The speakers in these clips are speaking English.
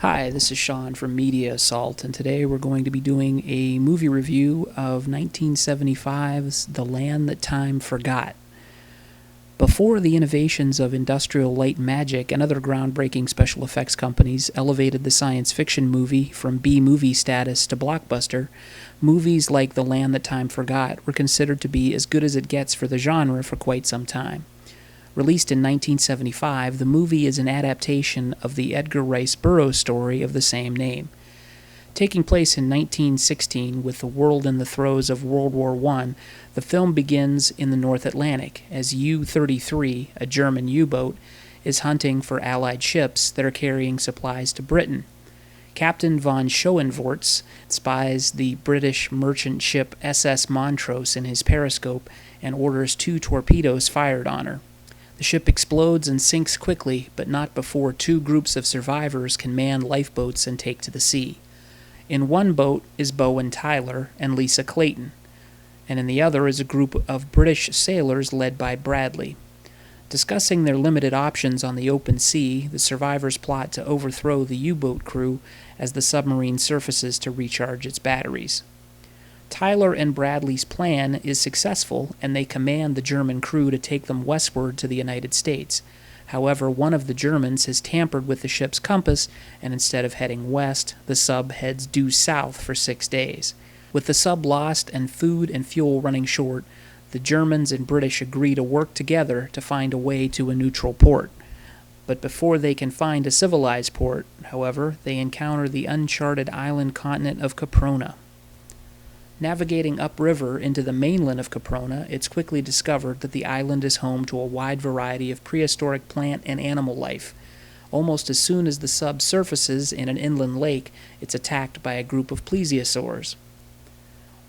Hi, this is Sean from Media Assault, and today we're going to be doing a movie review of 1975's The Land That Time Forgot. Before the innovations of Industrial Light and Magic and other groundbreaking special effects companies elevated the science fiction movie from B-movie status to blockbuster, movies like The Land That Time Forgot were considered to be as good as it gets for the genre for quite some time. Released in 1975, the movie is an adaptation of the Edgar Rice Burroughs story of the same name. Taking place in 1916 with the world in the throes of World War I, the film begins in the North Atlantic as U-33, a German U-boat, is hunting for Allied ships that are carrying supplies to Britain. Captain von Schoenvorts spies the British merchant ship SS Montrose in his periscope and orders 2 torpedoes fired on her. The ship explodes and sinks quickly, but not before 2 groups of survivors can man lifeboats and take to the sea. In one boat is Bowen Tyler and Lisa Clayton, and in the other is a group of British sailors led by Bradley. Discussing their limited options on the open sea, the survivors plot to overthrow the U-boat crew as the submarine surfaces to recharge its batteries. Tyler and Bradley's plan is successful, and they command the German crew to take them westward to the United States. However, one of the Germans has tampered with the ship's compass, and instead of heading west, the sub heads due south for 6 days. With the sub lost and food and fuel running short, the Germans and British agree to work together to find a way to a neutral port. But before they can find a civilized port, however, they encounter the uncharted island continent of Caprona. Navigating upriver into the mainland of Caprona, it's quickly discovered that the island is home to a wide variety of prehistoric plant and animal life. Almost as soon as the sub surfaces in an inland lake, it's attacked by a group of plesiosaurs.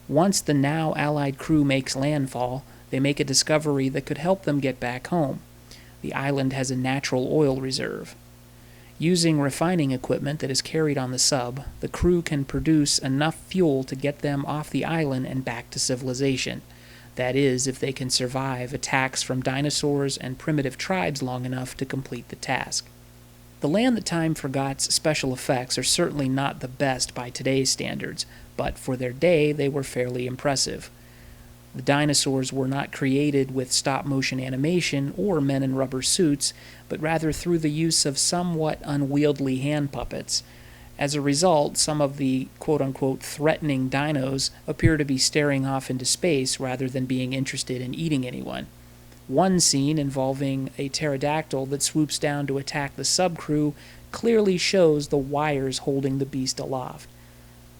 Once the now Allied crew makes landfall, they make a discovery that could help them get back home. The island has a natural oil reserve. Using refining equipment that is carried on the sub, the crew can produce enough fuel to get them off the island and back to civilization. That is, if they can survive attacks from dinosaurs and primitive tribes long enough to complete the task. The Land That Time Forgot's special effects are certainly not the best by today's standards, but for their day they were fairly impressive. The dinosaurs were not created with stop-motion animation or men in rubber suits, but rather through the use of somewhat unwieldy hand puppets. As a result, some of the quote-unquote threatening dinos appear to be staring off into space rather than being interested in eating anyone. One scene involving a pterodactyl that swoops down to attack the subcrew clearly shows the wires holding the beast aloft.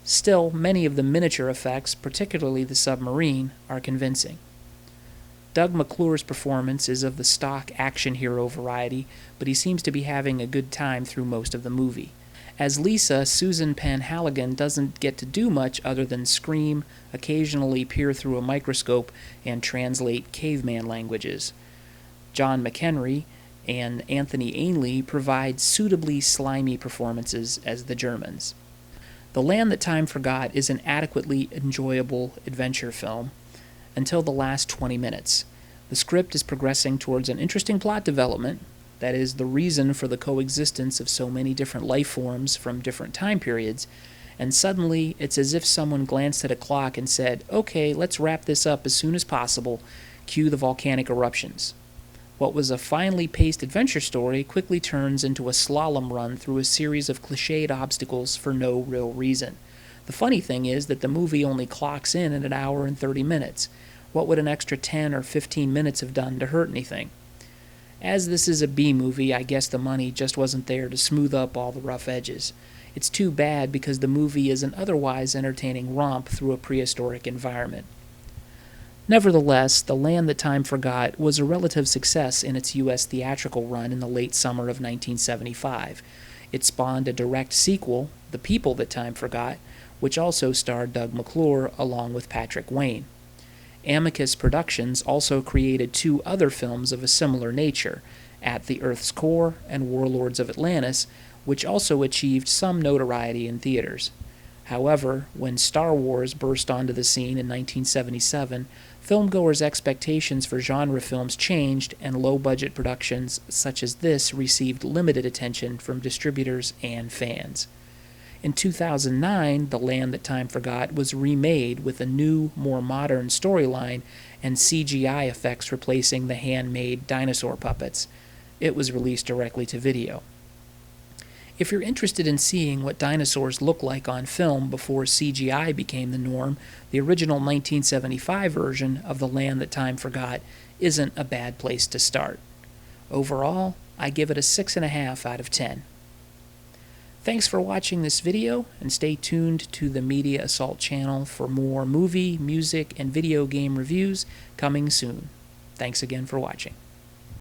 Still, many of the miniature effects, particularly the submarine, are convincing. Doug McClure's performance is of the stock action hero variety, but he seems to be having a good time through most of the movie. As Lisa, Susan Penn Halligan doesn't get to do much other than scream, occasionally peer through a microscope, and translate caveman languages. John McHenry and Anthony Ainley provide suitably slimy performances as the Germans. The Land That Time Forgot is an adequately enjoyable adventure film until the last 20 minutes. The script is progressing towards an interesting plot development, that is, the reason for the coexistence of so many different life forms from different time periods, and suddenly it's as if someone glanced at a clock and said, "Okay, let's wrap this up as soon as possible, cue the volcanic eruptions." What was a finely paced adventure story quickly turns into a slalom run through a series of cliched obstacles for no real reason. The funny thing is that the movie only clocks in at an hour and 30 minutes. What would an extra 10 or 15 minutes have done to hurt anything? As this is a B-movie, I guess the money just wasn't there to smooth up all the rough edges. It's too bad because the movie is an otherwise entertaining romp through a prehistoric environment. Nevertheless, The Land That Time Forgot was a relative success in its U.S. theatrical run in the late summer of 1975. It spawned a direct sequel, The People That Time Forgot, which also starred Doug McClure along with Patrick Wayne. Amicus Productions also created 2 other films of a similar nature, At the Earth's Core and Warlords of Atlantis, which also achieved some notoriety in theaters. However, when Star Wars burst onto the scene in 1977, Filmgoers' expectations for genre films changed, and low-budget productions such as this received limited attention from distributors and fans. In 2009, The Land That Time Forgot was remade with a new, more modern storyline and CGI effects replacing the handmade dinosaur puppets. It was released directly to video. If you're interested in seeing what dinosaurs look like on film before CGI became the norm, the original 1975 version of The Land That Time Forgot isn't a bad place to start. Overall, I give it a 6.5 out of 10. Thanks for watching this video, and stay tuned to the Media Assault channel for more movie, music, and video game reviews coming soon. Thanks again for watching.